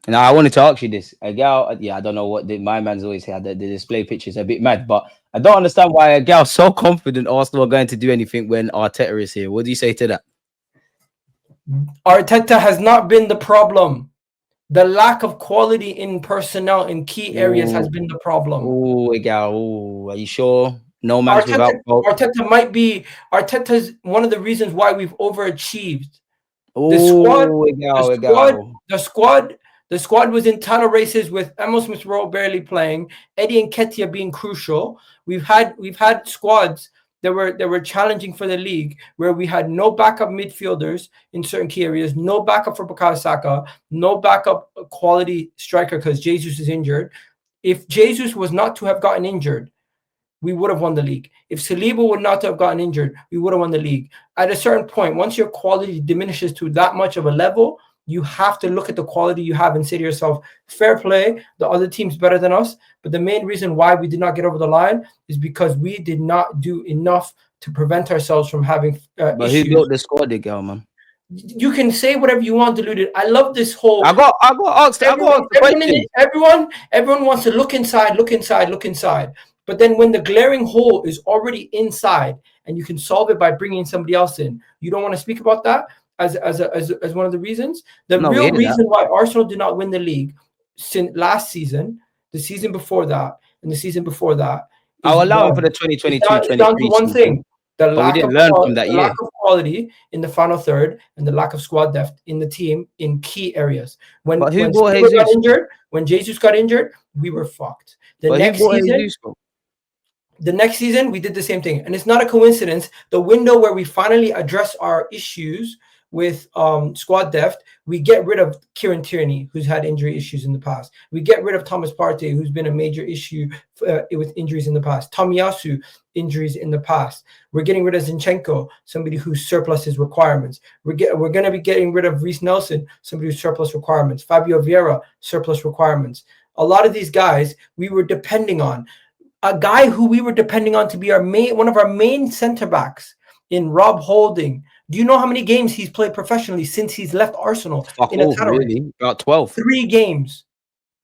Now, I wanted to ask you this. A gal, yeah, I don't know what my man's always had. The display pictures a bit mad, but I don't understand why a gal so confident Arsenal are going to do anything when Arteta is here. What do you say to that? Arteta has not been the problem. The lack of quality in personnel in key areas has Oh, been the problem. oh, a gal. Oh, are you sure? No man's Arteta, without fault. Arteta might be Arteta's one of the reasons why we've overachieved. The squad, Oh, a the gal, a squad, gal. the squad, the squad was in title races with Emil Smith Rowe barely playing, Eddie and Nketiah being crucial. We've had squads that were challenging for the league where we had no backup midfielders in certain key areas, no backup for Bukayo Saka, no backup quality striker because Jesus is injured. If Jesus was not to have gotten injured, we would have won the league. If Saliba would not have gotten injured, we would have won the league. At a certain point, once your quality diminishes to that much of a level, you have to look at the quality you have and say to yourself, fair play, the other team's better than us. But the main reason why we did not get over the line is because we did not do enough to prevent ourselves from having But who issues. built the squad, the gal, man? You can say whatever you want, Deluded. I love this whole I got asked the questions. everyone wants to look inside, look inside, look inside. But then when the glaring hole is already inside and you can solve it by bringing somebody else in, you don't want to speak about that as one of the reasons. The No, we real hear that. reason why Arsenal did not win the league since last season, the season before that, and the season before that is I'll allow it for one. the It's down to 2022-23 one season, thing: the but we lack didn't of learn from that the lack year. of quality in the final third and the lack of squad depth in the team in key areas. But who When bought Saliba got Jesus? injured, when Jesus got injured, we were fucked. But who bought Jesus? Bro? The next season, we did the same thing. And it's not a coincidence. The window where we finally address our issues with squad depth, we get rid of Kieran Tierney, who's had injury issues in the past. We get rid of Thomas Partey, who's been a major issue with injuries in the past. Tomiyasu, injuries in the past. We're getting rid of Zinchenko, somebody who surpluses requirements. We're going to be getting rid of Reece Nelson, somebody who's surplus requirements. Fabio Vieira, surplus requirements. A lot of these guys we were depending on. A guy who we were depending on to be one of our main center backs in Rob Holding. Do you know how many games he's played professionally since he's left Arsenal Fuck in a all, title race? really. About 12. 3 games.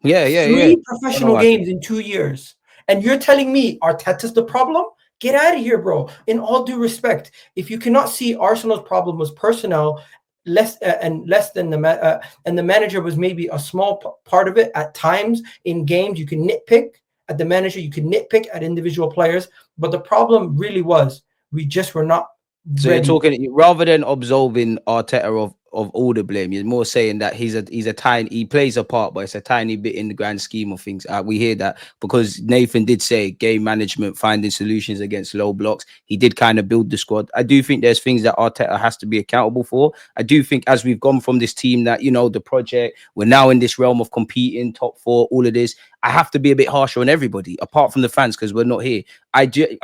Yeah, yeah, yeah. Three I don't know professional why. games in 2 years. And you're telling me Arteta's the problem? Get out of here, bro. In all due respect, if you cannot see Arsenal's problem was personnel, less than and the manager was maybe a small part of it at times in games, you can nitpick at the manager, you can nitpick at individual players, but the problem really was we just were not So ready. you're talking rather than absolving Arteta of all the blame, you're more saying that he's a tiny, he plays a part, but it's a tiny bit in the grand scheme of things. We hear that because Nathan did say game management, finding solutions against low blocks. He did kind of build the squad. I do think there's things that Arteta has to be accountable for. I do think as we've gone from this team that, you know, the project, we're now in this realm of competing, top four, all of this. I have to be a bit harsher on everybody, apart from the fans, because we're not here.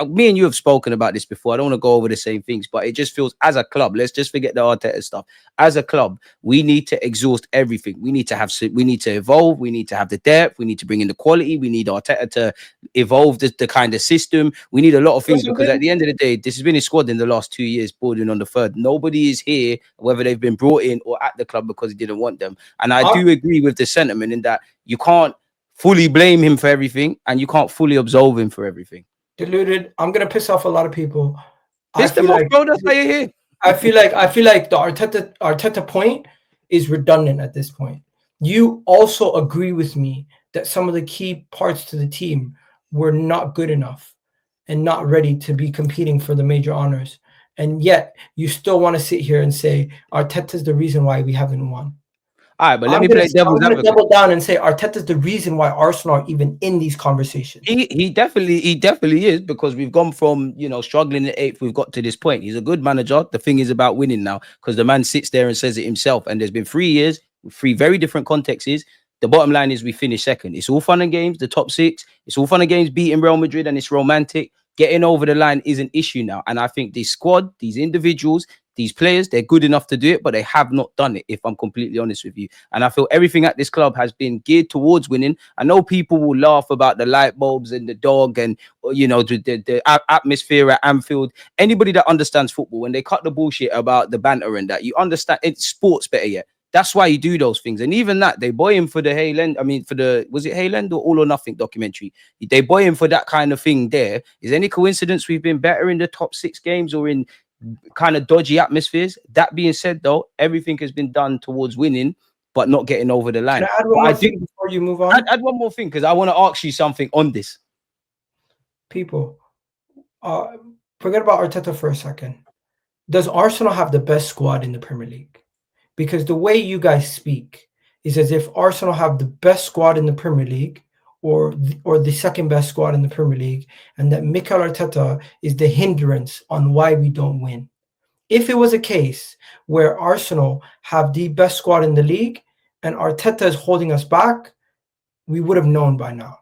Me and you have spoken about this before. I don't want to go over the same things, but it just feels as a club, let's just forget the Arteta stuff. As a club, we need to exhaust everything. We need to evolve. We need to have the depth. We need to bring in the quality. We need Arteta to evolve the kind of system. We need a lot of things because at the end of the day, this has been his squad in the last 2 years, bordering on the third. Nobody is here, whether they've been brought in or at the club because he didn't want them. And I do agree with the sentiment in that you can't fully blame him for everything and you can't fully absolve him for everything. Deluded. I'm gonna piss off a lot of people. Piss them off, bro. That's why you're here. I feel like the Arteta point is redundant at this point. You also agree with me that some of the key parts to the team were not good enough and not ready to be competing for the major honors. And yet you still want to sit here and say Arteta's the reason why we haven't won. All right, but let me play devil's advocate. Double down and say Arteta's the reason why Arsenal are even in these conversations. He definitely is, because we've gone from, you know, struggling at 8th, we've got to this point. He's a good manager. The thing is about winning now, because the man sits there and says it himself. And there's been 3 years, 3 very different contexts. The bottom line is we finished second. It's all fun and games, the top 6. It's all fun and games beating Real Madrid, and it's romantic. Getting over the line is an issue now. And I think this squad, these individuals, these players, they're good enough to do it, but they have not done it, if I'm completely honest with you. And I feel everything at this club has been geared towards winning. I know people will laugh about the light bulbs and the dog and, you know, the atmosphere at Anfield. Anybody that understands football, when they cut the bullshit about the banter and that, you understand it's sports better yet. That's why you do those things. And even that, they boy him for the Hayland. I mean, for the, was it Hayland or All or Nothing documentary? They boy him for that kind of thing there. Is any coincidence we've been better in the top 6 games or in kind of dodgy atmospheres? That being said, though, everything has been done towards winning, but not getting over the Can line. I add one But I more do thing before you move on? add one more thing because I want to ask you something on this. People, forget about Arteta for a second. Does Arsenal have the best squad in the Premier League? Because the way you guys speak is as if Arsenal have the best squad in the Premier League or the second best squad in the Premier League, and that Mikel Arteta is the hindrance on why we don't win. If it was a case where Arsenal have the best squad in the league and Arteta is holding us back, we would have known by now.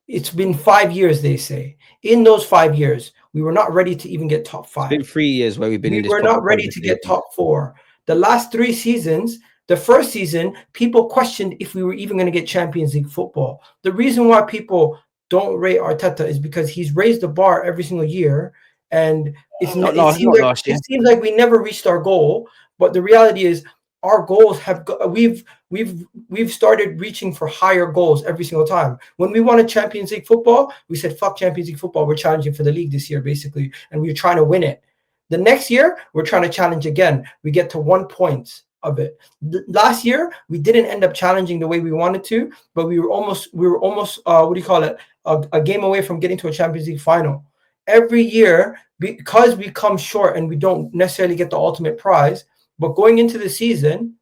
It's been 5 years, they say. In those 5 years, we were not ready to even get top 5. It's been 3 years where we've been We in this were proper not ready to get conversation. top 4. The last 3 seasons, the first season, people questioned if we were even going to get Champions League football. The reason why people don't rate Arteta is because he's raised the bar every single year, and Not last year. it seems like we never reached our goal. But the reality is, our goals have we've started reaching for higher goals every single time. When we wanted Champions League football, we said fuck Champions League football. We're challenging for the league this year, basically, and we're trying to win it. The next year, we're trying to challenge again. We get to 1 point of it. Last year, we didn't end up challenging the way we wanted to, but we were almost what do you call it? A game away from getting to a Champions League final. Every year, because we come short and we don't necessarily get the ultimate prize, but going into the season,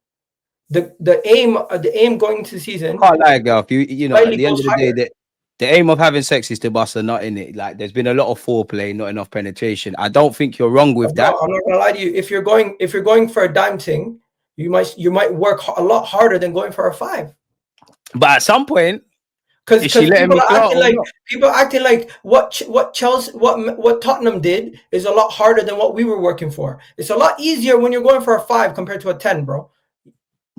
the aim going into the season. Can't lie, girl. You know, at the end of the higher. day, the aim of having sex is to bust a nut in it. Like, there's been a lot of foreplay, not enough penetration. I don't think you're wrong with that. I'm not gonna lie to you. If you're going for a dime thing, you might work a lot harder than going for a 5. But at some point, because people acting like what Chelsea, what Tottenham did is a lot harder than what we were working for. It's a lot easier when you're going for a 5 compared to a 10, bro.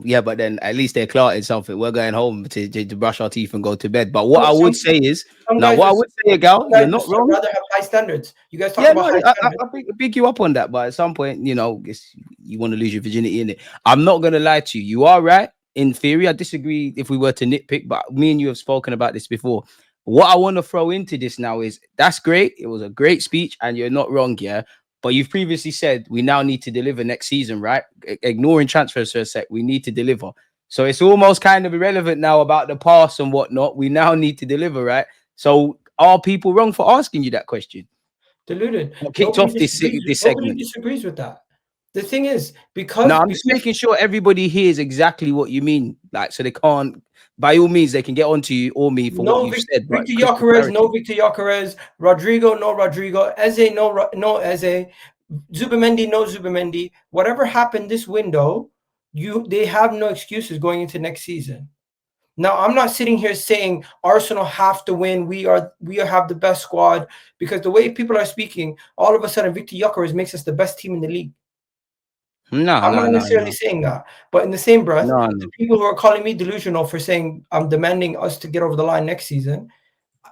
Yeah, but then at least they're clarted something. We're going home to brush our teeth and go to bed. But what I would say is, Egal, you're not wrong. Rather have high standards. You guys talk about high standards. I pick you up on that, but at some point, you know, you want to lose your virginity in it. I'm not gonna lie to you. You are right. In theory, I disagree if we were to nitpick, but me and you have spoken about this before. What I want to throw into this now is that's great. It was a great speech, and you're not wrong, yeah. But you've previously said we now need to deliver next season, right? Ignoring transfers for a sec, we need to deliver. So it's almost kind of irrelevant now about the past and whatnot. We now need to deliver, right? So are people wrong for asking you that question? Deluded. Kicked off this segment. Nobody disagrees with that. The thing is, I'm just making sure everybody hears exactly what you mean. Like, so they can't, by all means, they can get onto you or me for what you've said. Victor Gyökeres, no Victor Gyökeres. Rodrigo, no Rodrigo. Eze, no Eze. Zubimendi, no Zubimendi. Whatever happened this window, they have no excuses going into next season. Now, I'm not sitting here saying Arsenal have to win. We have the best squad, because the way people are speaking, all of a sudden Victor Gyökeres makes us the best team in the league. I'm not necessarily saying that, but in the same breath, the people who are calling me delusional for saying I'm demanding us to get over the line next season,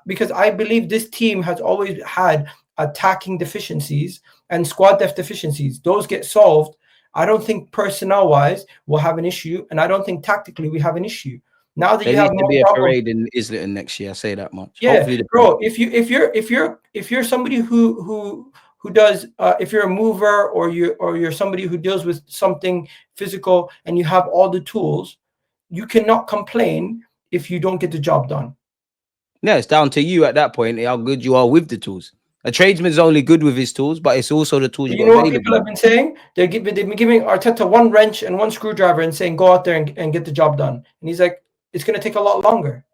because I believe this team has always had attacking deficiencies and squad depth deficiencies. Those get solved. I don't think personnel-wise we'll have an issue, and I don't think tactically we have an issue. Now that you have to be a parade in Islington next year, I say that much. Yeah, hopefully bro. If you're somebody who does, if you're a mover or you're somebody who deals with something physical and you have all the tools, you cannot complain if you don't get the job done. Yeah, it's down to you at that point how good you are with the tools. A tradesman's only good with his tools, but it's also the tools you know what people have been saying? They've been giving Arteta 1 wrench and 1 screwdriver and saying go out there and get the job done. And he's like, it's going to take a lot longer.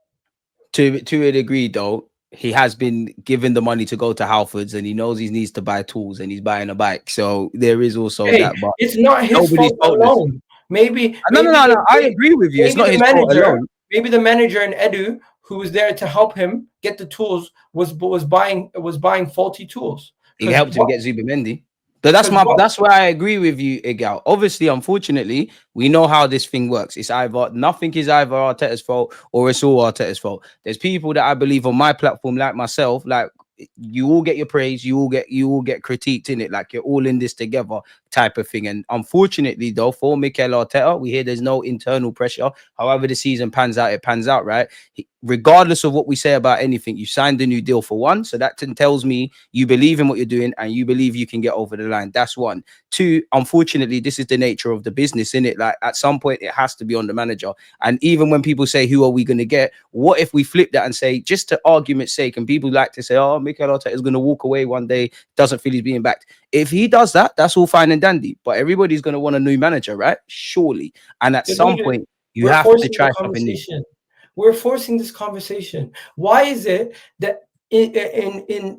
To a degree, though, he has been given the money to go to Halfords, and he knows he needs to buy tools, and he's buying a bike. So there is also that. But it's not his fault alone. Maybe no. I agree with you. It's not his fault alone. Maybe the manager and Edu, who was there to help him get the tools, was buying faulty tools. He helped him get Zubimendi. But that's why I agree with you, Egal. Obviously, unfortunately, we know how this thing works. It's nothing is either Arteta's fault or it's all Arteta's fault. There's people that I believe on my platform, like myself, like you all get your praise, you all get critiqued in it, like you're all in this together type of thing. And unfortunately, though, for Mikel Arteta, we hear there's no internal pressure. However, the season pans out, it pans out, right? Regardless of what we say about anything, you signed a new deal for one, so that tells me you believe in what you're doing and you believe you can get over the line. That's one. Two, unfortunately, this is the nature of the business, in it. Like at some point, it has to be on the manager. And even when people say, "Who are we going to get?" What if we flip that and say, just to argument's sake, and people like to say, "Oh, Mikel Arteta is going to walk away one day, doesn't feel he's being backed." If he does that, that's all fine and dandy. But everybody's going to want a new manager, right? Surely. And at some Deluded, point, you we're have to forcing the try something new. conversation. We're forcing this conversation. Why is it that in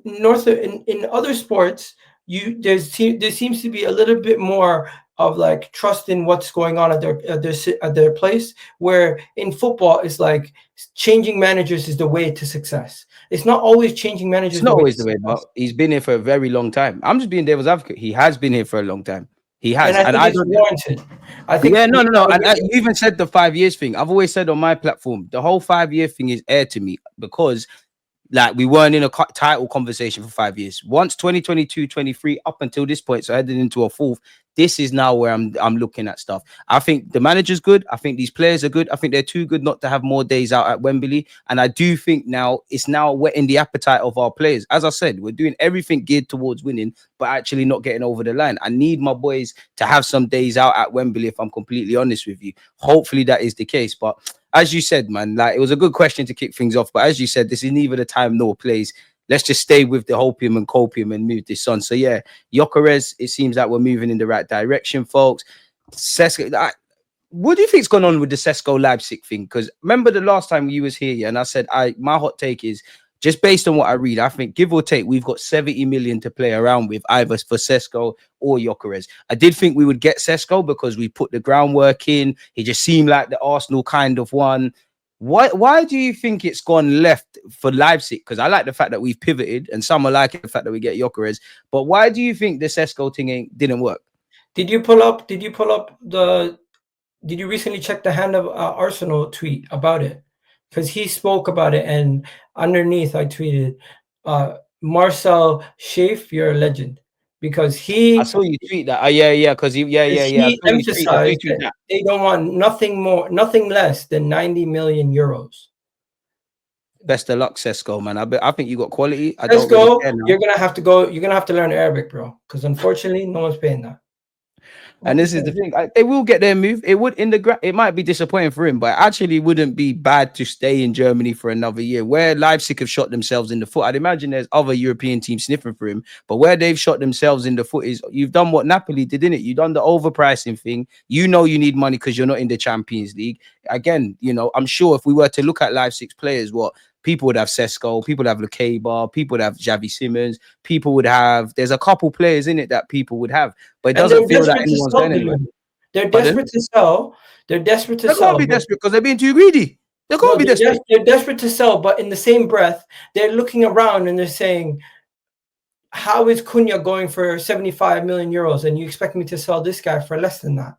other sports, there seems to be a little bit more of like trust in what's going on at their place, where in football it's like changing managers is the way to success. It's not always changing It's managers not the way to always the way, success. but he's been here for a very long time. I'm just being devil's advocate. He has been here for a long time. He And has. I And think I it's don't. warranted. I think Yeah, no, we no, no. have a And different. you even said the 5 years thing. I've always said on my platform, the whole 5 year thing is air to me because like we weren't in a title conversation for 5 years. Once 2022, 23, up until this point, so heading into a fourth, this is now where I'm looking at stuff. I think the manager's good. I think these players are good. I think they're too good not to have more days out at Wembley. And I do think now it's now whetting the appetite of our players. As I said, we're doing everything geared towards winning, but actually not getting over the line. I need my boys to have some days out at Wembley, if I'm completely honest with you. Hopefully that is the case. But as you said, man, like it was a good question to kick things off. But as you said, this is neither the time nor place. Let's just stay with the hopium and copium and move this on. So yeah, Gyökeres, it seems like we're moving in the right direction, folks. Sesko, what do you think's going on with the Sesko Leipzig thing? Because remember the last time you was here, yeah, and I said my hot take is just based on what I read, I think give or take, we've got 70 million to play around with, either for Sesko or Gyökeres. I did think we would get Sesko because we put the groundwork in. He just seemed like the Arsenal kind of one. Why do you think it's gone left for Leipzig? Because I like the fact that we've pivoted, and some are liking the fact that we get Gyökeres. But why do you think the Sesko thing didn't work? Did you pull up the did you recently check the Hand of Arsenal tweet about it? Because he spoke about it, and underneath I tweeted, Marcel Schaef, you're a legend. Because I saw you tweet that. Yeah, because yeah. I he saw you tweet. I saw you emphasized tweet that that. they don't want nothing more, nothing less than 90 million euros. Best of luck, Sesko, man. I think you got quality. I Let's don't really go. care now. You're gonna have to go. You're gonna have to learn Arabic, bro. Because unfortunately, no one's paying that. And this is the thing, they will get their move. It would it might be disappointing for him, but it actually wouldn't be bad to stay in Germany for another year. Where Leipzig have shot themselves in the foot, I'd imagine there's other European teams sniffing for him. But where they've shot themselves in the foot is you've done what Napoli did, didn't it? You've done the overpricing thing. You know you need money because you're not in the Champions League. Again, I'm sure if we were to look at Leipzig's players, what people would have Sesko, people would have Lukeba, people would have Xavi Simons, people would have. There's a couple players in it that people would have, but it And they're doesn't feel like desperate to anyone's sell, going anywhere. They're Pardon? desperate to sell. They're desperate to They sell. can't be desperate because they're being too greedy. They can't be desperate. They're desperate to sell, but in the same breath, they're looking around and they're saying, how is Cunha going for 75 million euros and you expect me to sell this guy for less than that?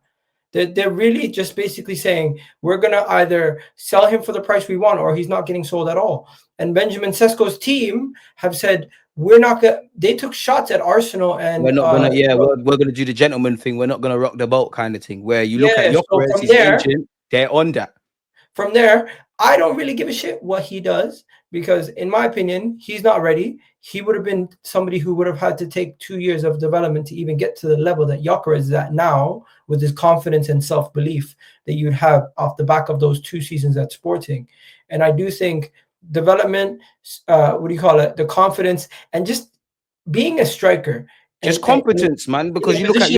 They're really just basically saying, we're going to either sell him for the price we want or he's not getting sold at all. And Benjamin Sesko's team have said, we're not going to, they took shots at Arsenal and We're not gonna, we're gonna do the gentleman thing. We're not gonna rock the boat kind of thing. Where you look at so Gyökeres, from his there, agent, they're on that. From there, I don't really give a shit what he does because, in my opinion, he's not ready. He would have been somebody who would have had to take 2 years of development to even get to the level that Gyökeres is at now, with his confidence and self-belief that you'd have off the back of those 2 seasons at Sporting. And I do think development, the confidence, and just being a striker. Just competence, man. Because you look at